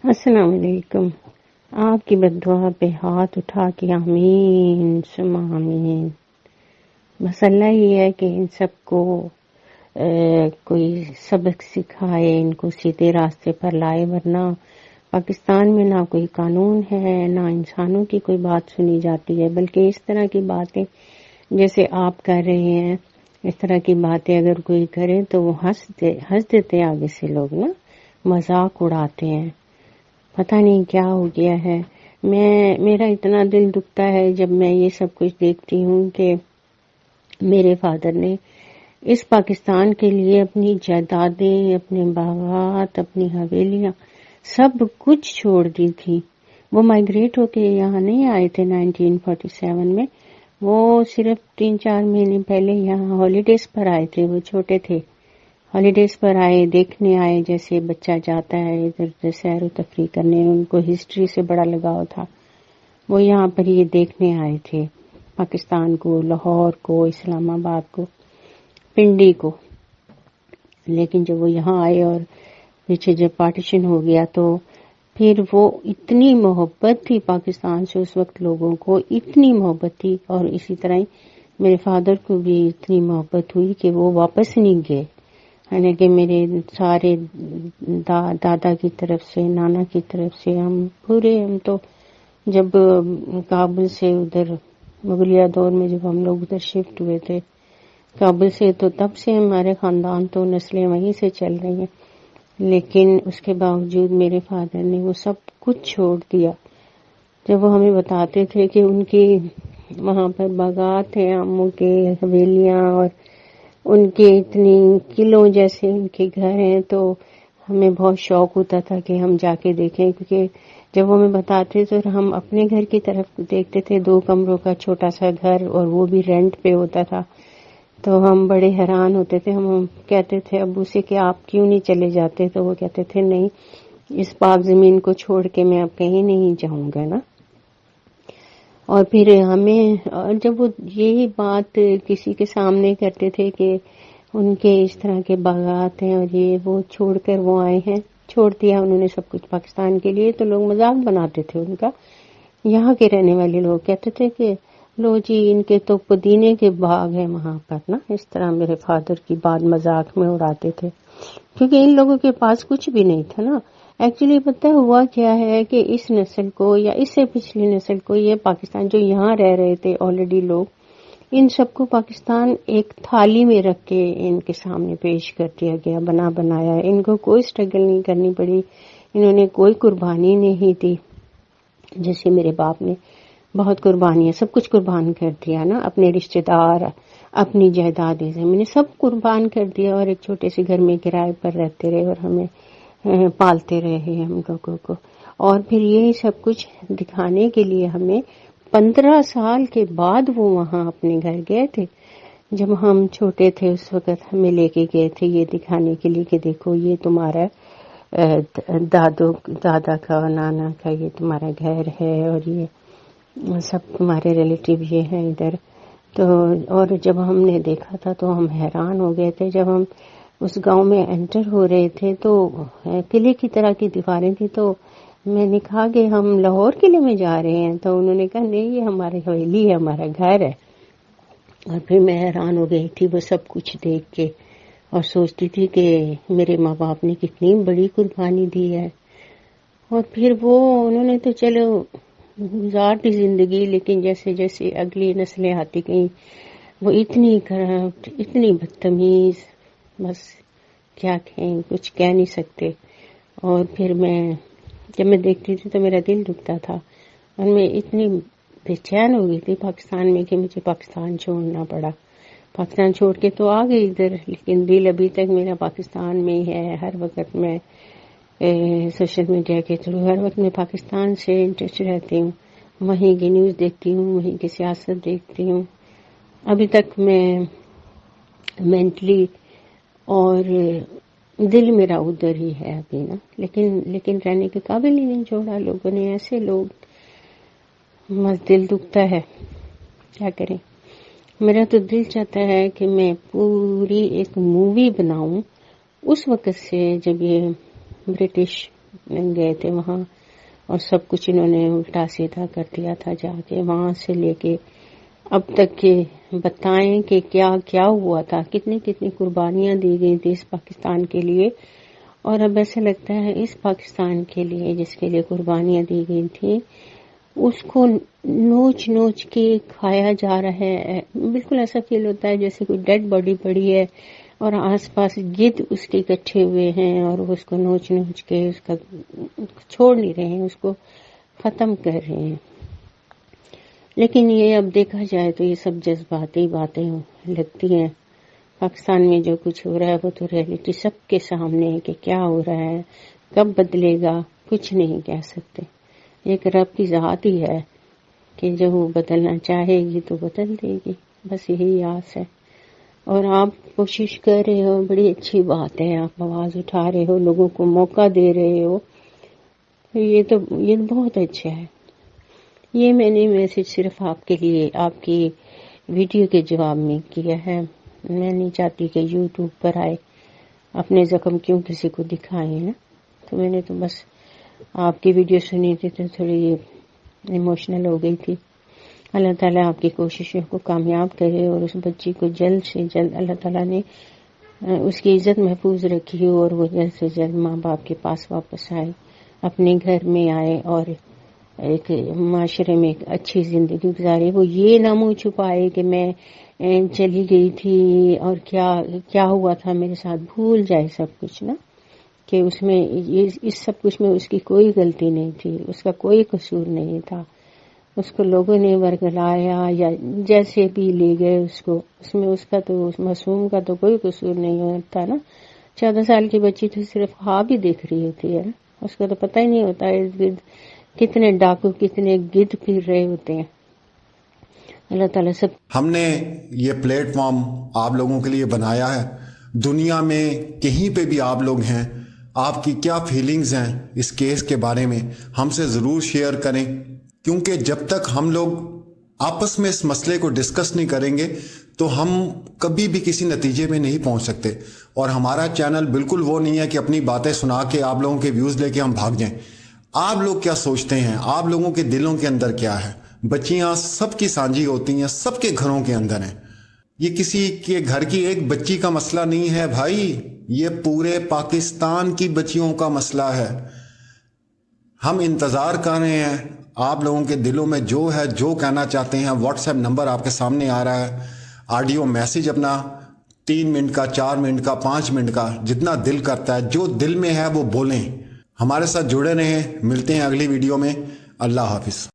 السلام علیکم. آپ کی بددعا پہ ہاتھ اٹھا کے آمین ثم آمین. مسئلہ یہ ہے کہ ان سب کو کوئی سبق سکھائے، ان کو سیدھے راستے پر لائے، ورنہ پاکستان میں نہ کوئی قانون ہے، نہ انسانوں کی کوئی بات سنی جاتی ہے، بلکہ اس طرح کی باتیں جیسے آپ کر رہے ہیں، اس طرح کی باتیں اگر کوئی کرے تو وہ ہنس دیتے آگے سے لوگ نا، مذاق اڑاتے ہیں. پتہ نہیں کیا ہو گیا ہے. میرا اتنا دل دکھتا ہے جب میں یہ سب کچھ دیکھتی ہوں کہ میرے فادر نے اس پاکستان کے لیے اپنی جائیدادیں، اپنے باغات، اپنی حویلیاں سب کچھ چھوڑ دی تھی. وہ مائیگریٹ ہو کے یہاں نہیں آئے تھے 1947 میں، وہ صرف 3-4 مہینے پہلے یہاں ہالیڈیز پر آئے تھے. وہ چھوٹے تھے، ہالیڈیز پر آئے، دیکھنے آئے جیسے بچہ جاتا ہے ادھر ادھر سیر و تفریح کرنے. ان کو ہسٹری سے بڑا لگاؤ تھا. وہ یہاں پر یہ دیکھنے آئے تھے پاکستان کو، لاہور کو، اسلام آباد کو، پنڈی کو. لیکن جب وہ یہاں آئے اور پیچھے جب پارٹیشن ہو گیا تو پھر وہ اتنی محبت تھی پاکستان سے اس وقت لوگوں کو، اتنی محبت تھی، اور اسی طرح میرے فادر کو بھی اتنی محبت ہوئی کہ وہ واپس نہیں گئے. یعنی کہ میرے سارے دادا کی طرف سے، نانا کی طرف سے، ہم تو جب کابل سے ادھر مغلیہ دور میں جب ہم لوگ ادھر شفٹ ہوئے تھے کابل سے، تو تب سے ہمارے خاندان تو نسلیں وہیں سے چل رہی ہیں. لیکن اس کے باوجود میرے فادر نے وہ سب کچھ چھوڑ دیا. جب وہ ہمیں بتاتے تھے کہ ان کی وہاں پر باغات ہیں، اموں کے حویلیاں، اور ان کے اتنی قلعوں جیسے ان کے گھر ہیں، تو ہمیں بہت شوق ہوتا تھا کہ ہم جا کے دیکھیں. کیونکہ جب وہ ہمیں بتاتے تھے تو ہم اپنے گھر کی طرف دیکھتے تھے، 2 کمروں کا چھوٹا سا گھر، اور وہ بھی رینٹ پہ ہوتا تھا. تو ہم بڑے حیران ہوتے تھے. ہم کہتے تھے ابو سے کہ آپ کیوں نہیں چلے جاتے؟ تو وہ کہتے تھے نہیں، اس پاک زمین کو چھوڑ کے میں اب کہیں نہیں جاؤں گا نا. اور پھر اور جب وہ یہی بات کسی کے سامنے کرتے تھے کہ ان کے اس طرح کے باغات ہیں اور یہ وہ چھوڑ کر وہ آئے ہیں، چھوڑ دیا انہوں نے سب کچھ پاکستان کے لیے، تو لوگ مذاق بناتے تھے ان کا. یہاں کے رہنے والے لوگ کہتے تھے کہ لو جی ان کے تو پودینے کے باغ ہیں وہاں پر نا. اس طرح میرے فادر کی بات مذاق میں اڑاتے تھے، کیونکہ ان لوگوں کے پاس کچھ بھی نہیں تھا نا. ایکچولی پتہ ہوا کیا ہے کہ اس نسل کو یا اس سے پچھلی نسل کو، یہ پاکستان جو یہاں رہ رہے تھے آلریڈی لوگ، ان سب کو پاکستان ایک تھالی میں رکھ کے ان کے سامنے پیش کر دیا گیا، بنایا. ان کو کوئی سٹرگل نہیں کرنی پڑی، انہوں نے کوئی قربانی نہیں دی. جیسے میرے باپ نے بہت قربانیاں، سب کچھ قربان کر دیا نا، اپنے رشتہ دار، اپنی جائیدادیں، میں نے سب قربان کر دیا، اور ایک چھوٹے سے گھر میں کرائے پر رہتے رہے اور ہمیں پالتے رہے ہم لوگوں کو. اور پھر یہی سب کچھ دکھانے کے لیے ہمیں 15 سال کے بعد وہ وہاں اپنے گھر گئے تھے. جب ہم چھوٹے تھے اس وقت ہمیں لے کے گئے تھے یہ دکھانے کے لیے کہ دیکھو یہ تمہارا دادا کا، نانا کا یہ تمہارا گھر ہے، اور یہ سب تمہارے ریلیٹیو یہ ہیں ادھر. تو اور جب ہم نے دیکھا تھا تو ہم حیران ہو گئے تھے. جب ہم اس گاؤں میں انٹر ہو رہے تھے تو قلعے کی طرح کی دیواریں تھی، تو میں نے کہا کہ ہم لاہور قلعے میں جا رہے ہیں. تو انہوں نے کہا نہیں، یہ ہماری حویلی ہے، ہمارا گھر ہے. اور پھر میں حیران ہو گئی تھی وہ سب کچھ دیکھ کے، اور سوچتی تھی کہ میرے ماں باپ نے کتنی بڑی قربانی دی ہے. اور پھر انہوں نے تو چلو گزار دی زندگی، لیکن جیسے جیسے اگلی نسلیں آتی گئیں وہ اتنی کرپٹ، اتنی بدتمیز، بس کیا کہیں، کچھ کہہ نہیں سکتے. اور پھر جب میں دیکھتی تھی تو میرا دل دکھتا تھا، اور میں اتنی بے چین ہو گئی تھی پاکستان میں کہ مجھے پاکستان چھوڑنا پڑا. پاکستان چھوڑ کے تو آ گئی ادھر، لیکن دل ابھی تک میرا پاکستان میں ہی ہے. ہر وقت میں سوشل میڈیا کے تھرو ہر وقت میں پاکستان سے انٹرسٹ رہتی ہوں، وہیں کی نیوز دیکھتی ہوں، وہیں کی سیاست دیکھتی ہوں. ابھی تک میں مینٹلی اور دل میرا ادھر ہی ہے ابھی نا، لیکن رہنے کے قابل ہی نہیں چھوڑا لوگوں نے. ایسے لوگ، بس دل دکھتا ہے، کیا کریں. میرا تو دل چاہتا ہے کہ میں پوری ایک مووی بناؤں اس وقت سے جب یہ برٹش گئے تھے وہاں، اور سب کچھ انہوں نے الٹا سیدھا کر دیا تھا جا کے وہاں سے لے کے اب تک کے بتائیں کہ کیا کیا ہوا تھا، کتنی کتنی قربانیاں دی گئی تھی اس پاکستان کے لیے. اور اب ایسا لگتا ہے اس پاکستان کے لیے جس کے لیے قربانیاں دی گئی تھی اس کو نوچ نوچ کے کھایا جا رہا ہے. بالکل ایسا فیل ہوتا ہے جیسے کوئی ڈیڈ باڈی پڑی ہے اور آس پاس گدھ اس کے اکٹھے ہوئے ہیں اور وہ اس کو نوچ نوچ کے اس کا چھوڑ نہیں رہے ہیں، اس کو ختم کر رہے ہیں. لیکن یہ اب دیکھا جائے تو یہ سب جذباتی باتیں لگتی ہیں. پاکستان میں جو کچھ ہو رہا ہے وہ تو ریئلٹی سب کے سامنے ہے کہ کیا ہو رہا ہے، کب بدلے گا کچھ نہیں کہہ سکتے. ایک رب کی ذات ہی ہے کہ جب وہ بدلنا چاہے گی تو بدل دے گی، بس یہی آس ہے. اور آپ کوشش کر رہے ہو، بڑی اچھی بات ہے، آپ آواز اٹھا رہے ہو، لوگوں کو موقع دے رہے ہو، یہ بہت اچھا ہے. یہ میں نے میسج صرف آپ کے لیے آپ کی ویڈیو کے جواب میں کیا ہے. میں نہیں چاہتی کہ یوٹیوب پر آئے اپنے زخم کیوں کسی کو دکھائیں نا، تو میں نے تو بس آپ کی ویڈیو سنی تھی تو تھوڑی ایموشنل ہو گئی تھی. اللہ تعالیٰ آپ کی کوششوں کو کامیاب کرے اور اس بچی کو جلد سے جلد اللہ تعالیٰ نے اس کی عزت محفوظ رکھی ہو اور وہ جلد سے جلد ماں باپ کے پاس واپس آئے، اپنے گھر میں آئے اور ایک معاشرے میں ایک اچھی زندگی گزارے. وہ یہ نہ منہ چھپائے کہ میں چلی گئی تھی اور کیا ہوا تھا میرے ساتھ، بھول جائے سب کچھ نا، کہ اس میں اس سب کچھ میں اس کی کوئی غلطی نہیں تھی، اس کا کوئی قصور نہیں تھا. اس کو لوگوں نے ورگلایا یا جیسے بھی لے گئے اس میں اس کا تو اس معصوم کا تو کوئی قصور نہیں ہوتا نا. 14 سال کی بچی تو صرف خواب ہی دیکھ رہی ہوتی ہے نا، اس کو تو پتہ ہی نہیں ہوتا ارد گرد کتنے ڈاکو کتنے گدھ پھر رہے ہوتے ہیں. اللہ تعالیٰ سب. ہم نے یہ پلیٹ فارم آپ لوگوں کے لیے بنایا ہے. دنیا میں کہیں پہ بھی آپ لوگ ہیں، آپ کی کیا فیلنگز ہیں اس کیس کے بارے میں ہم سے ضرور شیئر کریں، کیونکہ جب تک ہم لوگ آپس میں اس مسئلے کو ڈسکس نہیں کریں گے تو ہم کبھی بھی کسی نتیجے میں نہیں پہنچ سکتے. اور ہمارا چینل بالکل وہ نہیں ہے کہ اپنی باتیں سنا کے آپ لوگوں کے ویوز لے کے ہم بھاگ جائیں. آپ لوگ کیا سوچتے ہیں، آپ لوگوں کے دلوں کے اندر کیا ہے. بچیاں سب کی سانجھی ہوتی ہیں، سب کے گھروں کے اندر ہیں. یہ کسی کے گھر کی ایک بچی کا مسئلہ نہیں ہے بھائی، یہ پورے پاکستان کی بچیوں کا مسئلہ ہے. ہم انتظار کر رہے ہیں آپ لوگوں کے دلوں میں جو ہے، جو کہنا چاہتے ہیں. واٹس ایپ نمبر آپ کے سامنے آ رہا ہے، آڈیو میسج اپنا 3 منٹ کا، 4 منٹ کا، 5 منٹ کا، جتنا دل کرتا ہے، جو دل میں ہے وہ بولیں. ہمارے ساتھ جڑے رہیں، ملتے ہیں اگلی ویڈیو میں. اللہ حافظ.